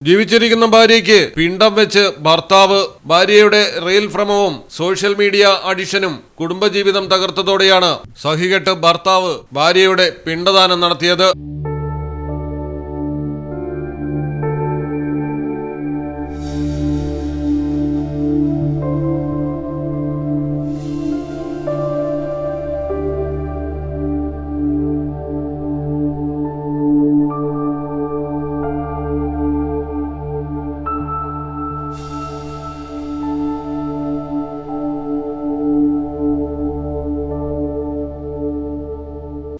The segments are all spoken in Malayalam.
ജീവിച്ചിരിക്കുന്ന ഭാര്യയ്ക്ക് പിണ്ടം വെച്ച് ഭർത്താവ്. ഭാര്യയുടെ റീൽ ഭ്രമവും സോഷ്യൽ മീഡിയ അഡിഷനും കുടുംബജീവിതം തകർത്തതോടെയാണ് സഹികെട്ട് ഭർത്താവ് ഭാര്യയുടെ പിണ്ടദാനം നടത്തിയത്.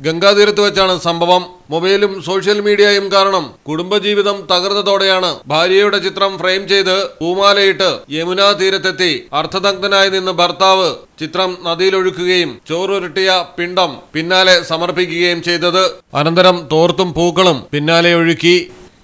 ഗംഗാതീരത്ത് വെച്ചാണ് സംഭവം. മൊബൈലും സോഷ്യൽ മീഡിയയും കാരണം കുടുംബജീവിതം തകർന്നതോടെയാണ് ഭാര്യയുടെ ചിത്രം ഫ്രെയിം ചെയ്ത് പൂമാലയിട്ട് യമുനാ തീരത്തെത്തി അർദ്ധനഗ്നനായി നിന്ന് ഭർത്താവ് ചിത്രം നദിയിലൊഴുക്കുകയും ചോറുരുട്ടിയ പിണ്ടം പിന്നാലെ സമർപ്പിക്കുകയും ചെയ്തത്. അനന്തരം തോർത്തും പൂക്കളും പിന്നാലെ ഒഴുക്കി.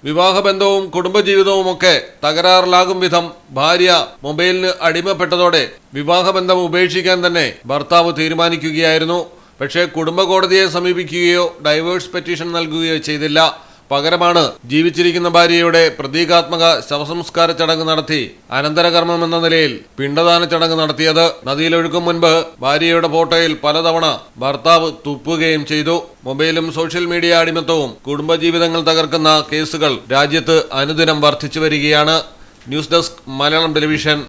വിവാഹബന്ധവും കുടുംബജീവിതവുമൊക്കെ തകരാറിലാകും വിധം ഭാര്യ മൊബൈലിന് അടിമപ്പെട്ടതോടെ വിവാഹബന്ധം ഉപേക്ഷിക്കാൻ തന്നെ ഭർത്താവ് തീരുമാനിക്കുകയായിരുന്നു. പക്ഷേ കുടുംബ കോടതിയെ സമീപിക്കുകയോ ഡൈവേഴ്സ് പെറ്റീഷൻ നൽകുകയോ ചെയ്തില്ല. പകരമാണ് ജീവിച്ചിരിക്കുന്ന ഭാര്യയുടെ പ്രതീകാത്മക ശവസംസ്കാര ചടങ്ങ് നടത്തി അനന്തരകർമ്മം എന്ന നിലയിൽ പിണ്ടദാന ചടങ്ങ് നടത്തിയത്. നദിയിലൊഴുക്കും മുൻപ് ഭാര്യയുടെ ഫോട്ടോയിൽ പലതവണ ഭർത്താവ് തുപ്പുകയും ചെയ്തു. മൊബൈലും സോഷ്യൽ മീഡിയ അടിമത്തവും കുടുംബജീവിതങ്ങൾ തകർക്കുന്ന കേസുകൾ രാജ്യത്ത് അനുദിനം വർദ്ധിച്ചു വരികയാണ്. News desk Malayalam television.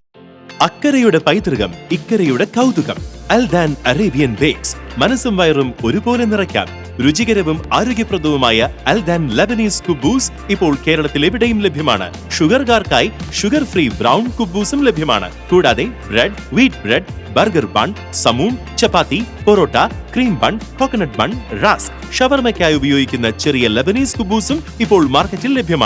അക്കരയുടെ പൈതൃകം, ഇക്കരയുടെ കൗതുകം. Aldan Arabian bakes. മനസ്സും വയറും ഒരുപോലെ നിറയ്ക്കാം. രുചികരവും ആരോഗ്യപ്രദവുമായ അൽദാൻ ലബനീസ് കുബൂസ് ഇപ്പോൾ കേരളത്തിൽ എവിടെയും ലഭ്യമാണ്. ഷുഗർകാർക്കായി ഷുഗർ ഫ്രീ ബ്രൗൺ കുബൂസും ലഭ്യമാണ്. കൂടാതെ bread, wheat bread, burger bun, സമൂം, chapati, parotta, cream bun, coconut bun, rusk, ഷവർമയ്ക്കായി ഉപയോഗിക്കുന്ന ചെറിയ ലബനീസ് കുബൂസും ഇപ്പോൾ മാർക്കറ്റിൽ ലഭ്യമാണ്.